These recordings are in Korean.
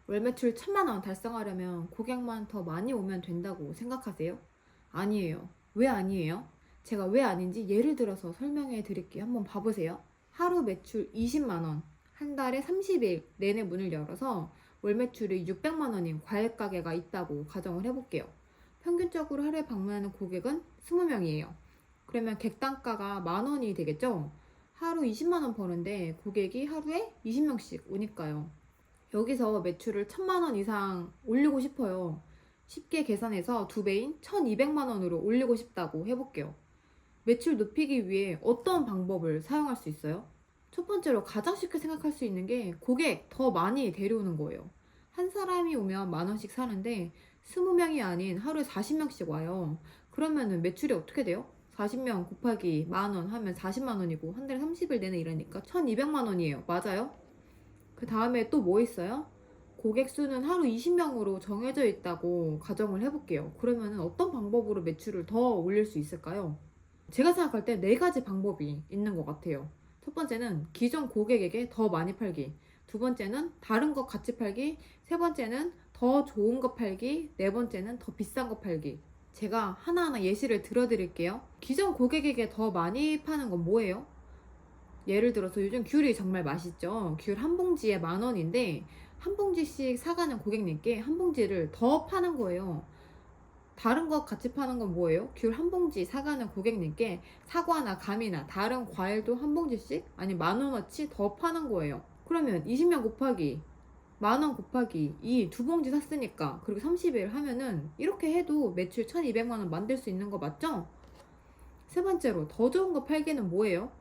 월 매출 1,000만 원 달성하려면 고객만 더 많이 오면 된다고 생각하세요? 아니에요. 왜 아니에요? 제가 왜 아닌지 예를 들어서 설명해 드릴게요. 한번 봐보세요. 하루 매출 20만 원, 한 달에 30일 내내 문을 열어서 월 매출이 600만 원인 과일 가게가 있다고 가정을 해볼게요. 평균적으로 하루에 방문하는 고객은 20명이에요. 그러면 객단가가 10,000원이 되겠죠? 하루 20만 원 버는데 고객이 하루에 20명씩 오니까요. 여기서 매출을 1,000만 원 이상 올리고 싶어요. 쉽게 계산해서 2배인 1,200만 원으로 올리고 싶다고 해볼게요. 매출 높이기 위해 어떤 방법을 사용할 수 있어요? 첫 번째로 가장 쉽게 생각할 수 있는 게 고객 더 많이 데려오는 거예요. 한 사람이 오면 10,000원씩 사는데 20명이 아닌 하루에 40명씩 와요. 그러면은 매출이 어떻게 돼요? 40명 곱하기 10,000원 하면 40만 원이고 한 달에 30일 내내 일하니까 1,200만 원이에요. 맞아요? 그 다음에 또 뭐 있어요? 고객 수는 하루 20명으로 정해져 있다고 가정을 해볼게요. 그러면 어떤 방법으로 매출을 더 올릴 수 있을까요? 제가 생각할 때 네 가지 방법이 있는 것 같아요. 첫 번째는 기존 고객에게 더 많이 팔기. 두 번째는 다른 것 같이 팔기. 세 번째는 더 좋은 거 팔기. 네 번째는 더 비싼 거 팔기. 제가 하나하나 예시를 들어드릴게요. 기존 고객에게 더 많이 파는 건 뭐예요? 예를 들어서 요즘 귤이 정말 맛있죠. 귤 한 봉지에 10,000원인데 한 봉지씩 사가는 고객님께 한 봉지를 더 파는 거예요. 다른 것 같이 파는 건 뭐예요? 귤 한 봉지 사가는 고객님께 사과나 감이나 다른 과일도 한 봉지씩 아니 10,000원어치 더 파는 거예요. 그러면 20명 곱하기 10,000원 곱하기 이 두 봉지 샀으니까 그리고 30일 하면은 이렇게 해도 매출 1,200만 원 만들 수 있는 거 맞죠? 세 번째로 더 좋은 거 팔기는 뭐예요?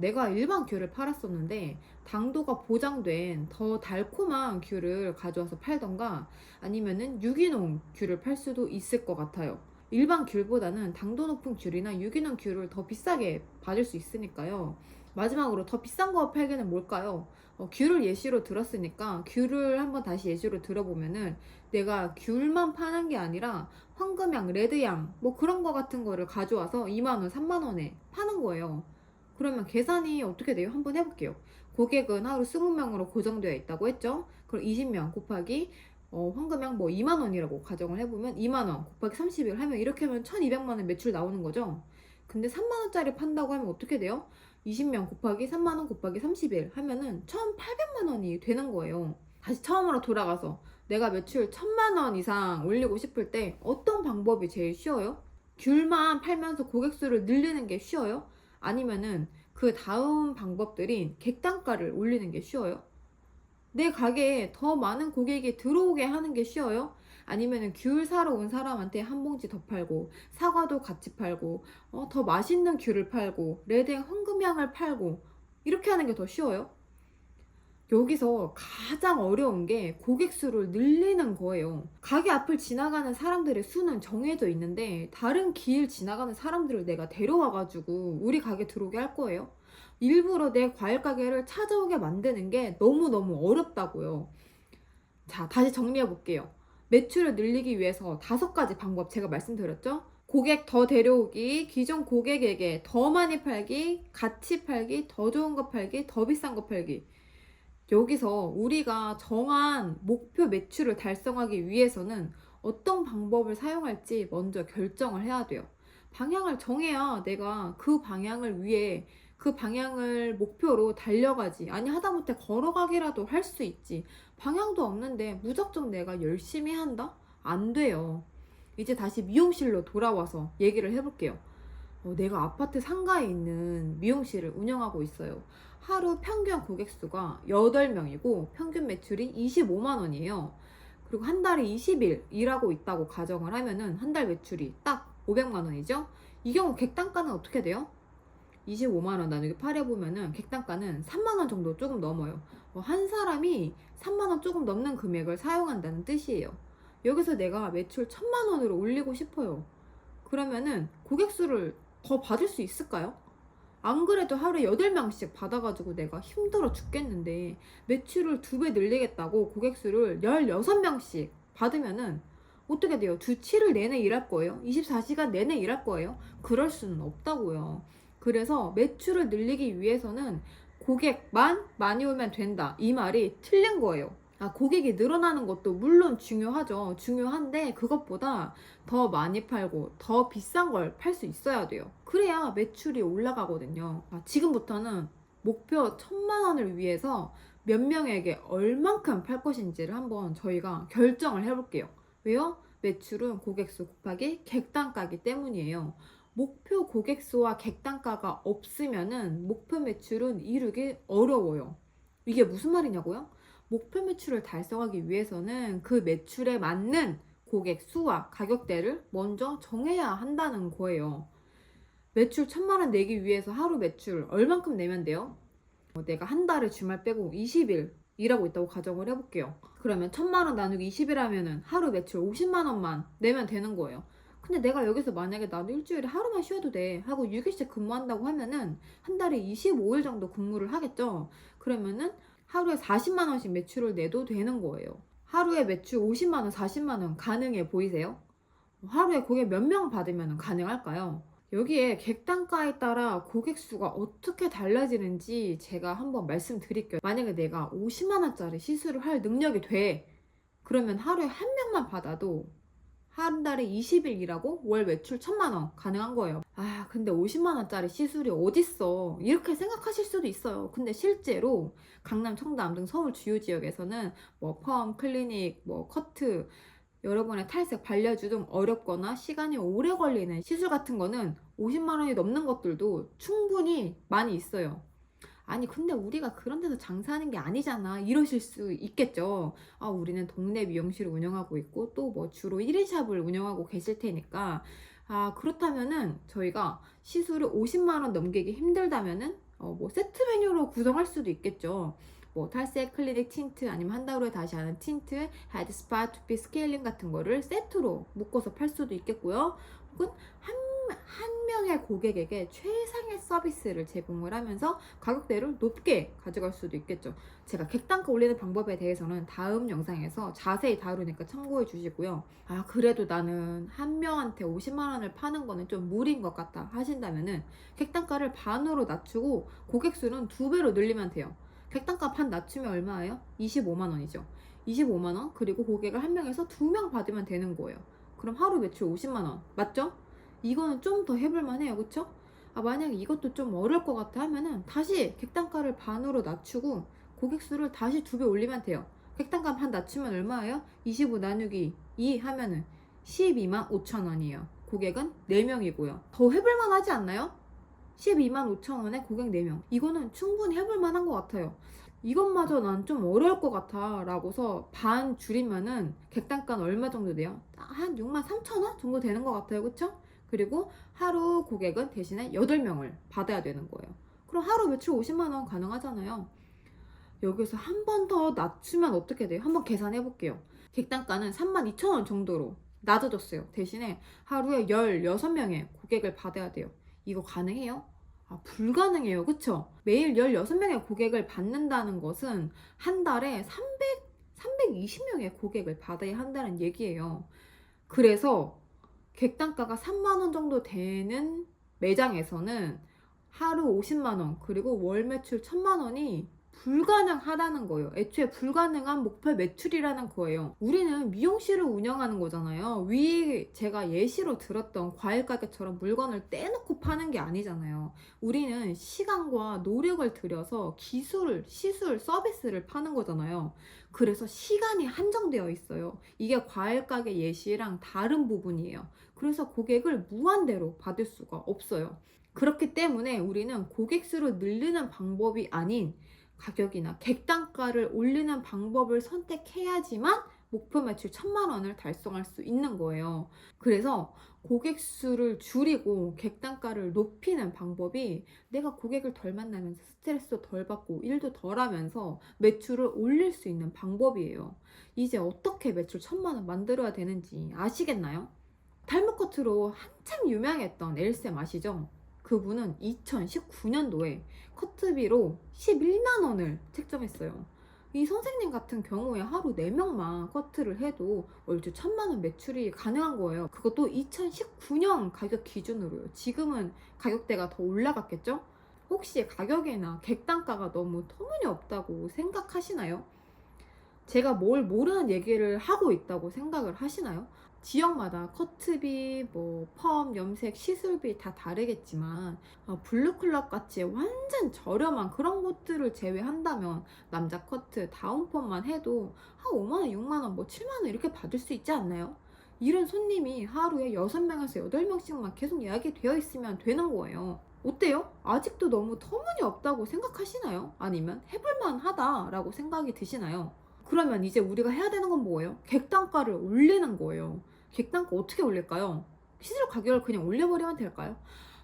내가 일반 귤을 팔았었는데 당도가 보장된 더 달콤한 귤을 가져와서 팔던가 아니면은 유기농 귤을 팔 수도 있을 것 같아요. 일반 귤보다는 당도 높은 귤이나 유기농 귤을 더 비싸게 받을 수 있으니까요. 마지막으로 더 비싼 거 팔기는 뭘까요? 귤을 예시로 들었으니까 귤을 한번 다시 예시로 들어보면은 내가 귤만 파는 게 아니라 황금향, 레드향 뭐 그런 거 같은 거를 가져와서 2만 원, 3만 원에 파는 거예요. 그러면 계산이 어떻게 돼요? 한번 해볼게요. 고객은 하루 20명으로 고정되어 있다고 했죠? 그럼 20명 곱하기 황금향 뭐 2만 원이라고 가정을 해보면 2만 원 곱하기 30일 하면 이렇게 하면 1,200만 원 매출 나오는 거죠. 근데 3만 원짜리 판다고 하면 어떻게 돼요? 20명 곱하기 3만 원 곱하기 30일 하면은 1,800만 원이 되는 거예요. 다시 처음으로 돌아가서 내가 매출 1,000만 원 이상 올리고 싶을 때 어떤 방법이 제일 쉬워요? 귤만 팔면서 고객 수를 늘리는 게 쉬워요? 아니면은 그 다음 방법들인 객단가를 올리는 게 쉬워요? 내 가게에 더 많은 고객이 들어오게 하는 게 쉬워요? 아니면은 귤 사러 온 사람한테 한 봉지 더 팔고 사과도 같이 팔고 더 맛있는 귤을 팔고 레드행 황금향을 팔고 이렇게 하는 게 더 쉬워요? 여기서 가장 어려운 게 고객 수를 늘리는 거예요. 가게 앞을 지나가는 사람들의 수는 정해져 있는데 다른 길 지나가는 사람들을 내가 데려와가지고 우리 가게 들어오게 할 거예요. 일부러 내 과일 가게를 찾아오게 만드는 게 너무너무 어렵다고요. 자, 다시 정리해 볼게요. 매출을 늘리기 위해서 5가지 방법 제가 말씀드렸죠? 고객 더 데려오기, 기존 고객에게 더 많이 팔기, 같이 팔기, 더 좋은 거 팔기, 더 비싼 거 팔기. 여기서 우리가 정한 목표 매출을 달성하기 위해서는 어떤 방법을 사용할지 먼저 결정을 해야 돼요. 방향을 정해야 내가 그 방향을 위해 그 방향을 목표로 달려가지. 아니 하다못해 걸어가기라도 할 수 있지. 방향도 없는데 무작정 내가 열심히 한다? 안 돼요. 이제 다시 미용실로 돌아와서 얘기를 해볼게요. 내가 아파트 상가에 있는 미용실을 운영하고 있어요. 하루 평균 고객 수가 8명이고 평균 매출이 25만 원이에요. 그리고 한 달에 20일 일하고 있다고 가정을 하면은 한 달 매출이 딱 500만 원이죠. 이 경우 객단가는 어떻게 돼요? 25만 원 나누기 8 해보면은 객단가는 3만 원 정도 조금 넘어요. 한 사람이 3만 원 조금 넘는 금액을 사용한다는 뜻이에요. 여기서 내가 매출 1,000만 원으로 올리고 싶어요. 그러면은 고객 수를 더 받을 수 있을까요? 안 그래도 하루에 8명씩 받아가지고 내가 힘들어 죽겠는데 매출을 2배 늘리겠다고 고객 수를 16명씩 받으면은 어떻게 돼요? 주 7일 내내 일할 거예요? 24시간 내내 일할 거예요? 그럴 수는 없다고요. 그래서 매출을 늘리기 위해서는 고객만 많이 오면 된다. 이 말이 틀린 거예요. 고객이 늘어나는 것도 물론 중요하죠. 중요한데 그것보다 더 많이 팔고 더 비싼 걸 팔 수 있어야 돼요. 그래야 매출이 올라가거든요. 지금부터는 목표 1,000만 원을 위해서 몇 명에게 얼만큼 팔 것인지를 한번 저희가 결정을 해볼게요. 왜요? 매출은 고객수 곱하기 객단가이기 때문이에요. 목표 고객수와 객단가가 없으면은 목표 매출은 이루기 어려워요. 이게 무슨 말이냐고요? 목표 매출을 달성하기 위해서는 그 매출에 맞는 고객 수와 가격대를 먼저 정해야 한다는 거예요. 매출 1,000만 원 내기 위해서 하루 매출 얼만큼 내면 돼요? 내가 한 달에 주말 빼고 20일 일하고 있다고 가정을 해볼게요. 그러면 1,000만 원 나누기 20일 하면은 하루 매출 50만 원만 내면 되는 거예요. 근데 내가 여기서 만약에 나도 일주일에 하루만 쉬어도 돼 하고 6일씩 근무한다고 하면은 한 달에 25일 정도 근무를 하겠죠. 그러면은 하루에 40만 원씩 매출을 내도 되는 거예요. 하루에 매출 50만 원, 40만 원 가능해 보이세요? 하루에 고객 몇 명 받으면 가능할까요? 여기에 객단가에 따라 고객 수가 어떻게 달라지는지 제가 한번 말씀드릴게요. 만약에 내가 50만 원짜리 시술을 할 능력이 돼. 그러면 하루에 한 명만 받아도 한 달에 20일 일하고 월 매출 1,000만 원 가능한 거예요. 근데 50만 원짜리 시술이 어딨어? 이렇게 생각하실 수도 있어요. 근데 실제로 강남, 청담 등 서울 주요 지역에서는 뭐 펌, 클리닉, 뭐 커트, 여러분의 탈색, 반려주 등 어렵거나 시간이 오래 걸리는 시술 같은 거는 50만 원이 넘는 것들도 충분히 많이 있어요. 아니 근데 우리가 그런 데서 장사하는 게 아니잖아 이러실 수 있겠죠. 우리는 동네 미용실을 운영하고 있고 또 뭐 주로 1인 샵을 운영하고 계실 테니까 그렇다면은 저희가 시술을 50만 원 넘기기 힘들다면은 뭐 세트 메뉴로 구성할 수도 있겠죠. 뭐 탈색, 클리닉, 틴트 아니면 한 달 후에 다시 하는 틴트, 헤드 스파, 두피 스케일링 같은 거를 세트로 묶어서 팔 수도 있겠고요. 혹은 한 명의 고객에게 최상의 서비스를 제공을 하면서 가격대를 높게 가져갈 수도 있겠죠. 제가 객단가 올리는 방법에 대해서는 다음 영상에서 자세히 다루니까 참고해 주시고요. 그래도 나는 한 명한테 50만 원을 파는 거는 좀 무리인 것 같다 하신다면은 객단가를 반으로 낮추고 고객 수는 2배로 늘리면 돼요. 객단가 반 낮추면 얼마예요? 25만 원이죠. 25만 원 그리고 고객을 한 명에서 2명 받으면 되는 거예요. 그럼 하루 매출 50만 원 맞죠? 이거는 좀 더 해볼만 해요. 그쵸? 만약에 이것도 좀 어려울 것 같아 하면은 다시 객단가를 반으로 낮추고 고객 수를 다시 2배 올리면 돼요. 객단가 반 낮추면 얼마예요? 25 나누기 2 하면은 12만 5천 원이에요. 고객은 4명이고요. 더 해볼만 하지 않나요? 12만 5천 원에 고객 4명. 이거는 충분히 해볼만 한 것 같아요. 이것마저 난 좀 어려울 것 같아 라고서 반 줄이면은 객단가는 얼마 정도 돼요? 한 6만 3천 원 정도 되는 것 같아요. 그쵸? 그리고 하루 고객은 대신에 8명을 받아야 되는 거예요. 그럼 하루 매출 50만 원 가능하잖아요. 여기서 한 번 더 낮추면 어떻게 돼요? 한번 계산해 볼게요. 객단가는 32,000원 정도로 낮아졌어요. 대신에 하루에 16명의 고객을 받아야 돼요. 이거 가능해요? 불가능해요. 그쵸? 매일 16명의 고객을 받는다는 것은 한 달에 320명의 고객을 받아야 한다는 얘기예요. 그래서 객단가가 3만 원 정도 되는 매장에서는 하루 50만 원 그리고 월 매출 1,000만 원이 불가능하다는 거예요. 애초에 불가능한 목표 매출이라는 거예요. 우리는 미용실을 운영하는 거잖아요. 위에 제가 예시로 들었던 과일 가게처럼 물건을 떼놓고 파는 게 아니잖아요. 우리는 시간과 노력을 들여서 기술, 시술, 서비스를 파는 거잖아요. 그래서 시간이 한정되어 있어요. 이게 과일 가게 예시랑 다른 부분이에요. 그래서 고객을 무한대로 받을 수가 없어요. 그렇기 때문에 우리는 고객 수를 늘리는 방법이 아닌 가격이나 객단가를 올리는 방법을 선택해야지만 목표 매출 1,000만 원을 달성할 수 있는 거예요. 그래서 고객 수를 줄이고 객단가를 높이는 방법이 내가 고객을 덜 만나면서 스트레스도 덜 받고 일도 덜 하면서 매출을 올릴 수 있는 방법이에요. 이제 어떻게 매출 1,000만 원 만들어야 되는지 아시겠나요? 탈모 커트로 한참 유명했던 엘쌤 아시죠? 그분은 2019년도에 커트비로 11만 원을 책정했어요. 이 선생님 같은 경우에 하루 4명만 커트를 해도 월주 1,000만 원 매출이 가능한 거예요. 그것도 2019년 가격 기준으로요. 지금은 가격대가 더 올라갔겠죠? 혹시 가격이나 객단가가 너무 터무니없다고 생각하시나요? 제가 뭘 모르는 얘기를 하고 있다고 생각을 하시나요? 지역마다 커트비, 뭐 펌, 염색, 시술비 다 다르겠지만 블루클럽 같이 완전 저렴한 그런 곳들을 제외한다면 남자 커트, 다운펌만 해도 한 5만 원, 6만 원, 뭐 7만 원 이렇게 받을 수 있지 않나요? 이런 손님이 하루에 6명에서 8명씩만 계속 예약이 되어 있으면 되는 거예요. 어때요? 아직도 너무 터무니없다고 생각하시나요? 아니면 해볼만 하다라고 생각이 드시나요? 그러면 이제 우리가 해야 되는 건 뭐예요? 객단가를 올리는 거예요. 객단가 어떻게 올릴까요? 시술 가격을 그냥 올려버리면 될까요?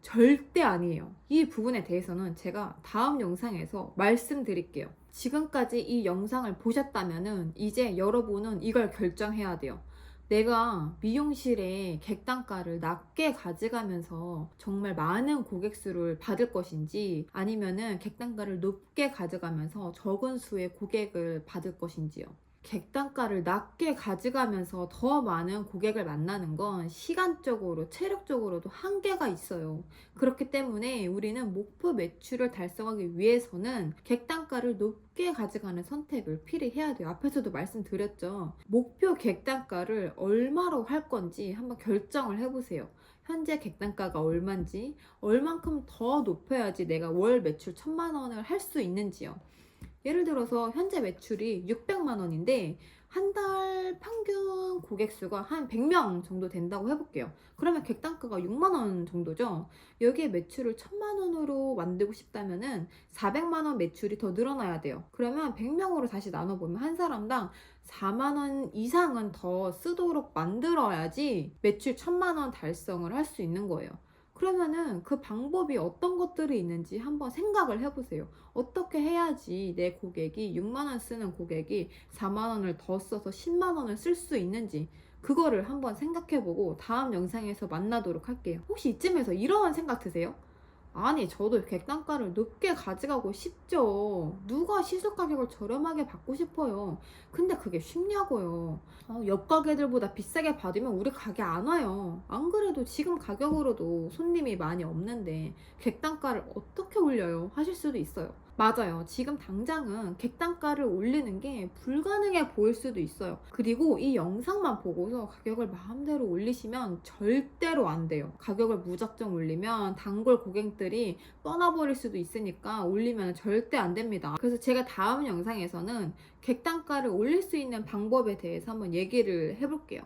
절대 아니에요. 이 부분에 대해서는 제가 다음 영상에서 말씀드릴게요. 지금까지 이 영상을 보셨다면은 이제 여러분은 이걸 결정해야 돼요. 내가 미용실에 객단가를 낮게 가져가면서 정말 많은 고객 수를 받을 것인지 아니면은 객단가를 높게 가져가면서 적은 수의 고객을 받을 것인지요. 객단가를 낮게 가져가면서 더 많은 고객을 만나는 건 시간적으로, 체력적으로도 한계가 있어요. 그렇기 때문에 우리는 목표 매출을 달성하기 위해서는 객단가를 높게 가져가는 선택을 필히 해야 돼요. 앞에서도 말씀드렸죠. 목표 객단가를 얼마로 할 건지 한번 결정을 해보세요. 현재 객단가가 얼마인지, 얼만큼 더 높여야지 내가 월 매출 1,000만 원을 할 수 있는지요. 예를 들어서 현재 매출이 600만 원인데 한 달 평균 고객 수가 한 100명 정도 된다고 해볼게요. 그러면 객단가가 6만 원 정도죠. 여기에 매출을 1,000만 원으로 만들고 싶다면은 400만 원 매출이 더 늘어나야 돼요. 그러면 100명으로 다시 나눠보면 한 사람당 4만 원 이상은 더 쓰도록 만들어야지 매출 1,000만 원 달성을 할 수 있는 거예요. 그러면은 그 방법이 어떤 것들이 있는지 한번 생각을 해보세요. 어떻게 해야지 내 고객이 6만 원 쓰는 고객이 4만 원을 더 써서 10만 원을 쓸 수 있는지 그거를 한번 생각해보고 다음 영상에서 만나도록 할게요. 혹시 이쯤에서 이러한 생각 드세요? 아니, 저도 객단가를 높게 가져가고 싶죠. 누가 시술 가격을 저렴하게 받고 싶어요. 근데 그게 쉽냐고요. 옆 가게들보다 비싸게 받으면 우리 가게 안 와요. 안 그래도 지금 가격으로도 손님이 많이 없는데 객단가를 어떻게 올려요? 하실 수도 있어요. 맞아요. 지금 당장은 객단가를 올리는 게 불가능해 보일 수도 있어요. 그리고 이 영상만 보고서 가격을 마음대로 올리시면 절대로 안 돼요. 가격을 무작정 올리면 단골 고객들이 떠나버릴 수도 있으니까 올리면 절대 안 됩니다. 그래서 제가 다음 영상에서는 객단가를 올릴 수 있는 방법에 대해서 한번 얘기를 해볼게요.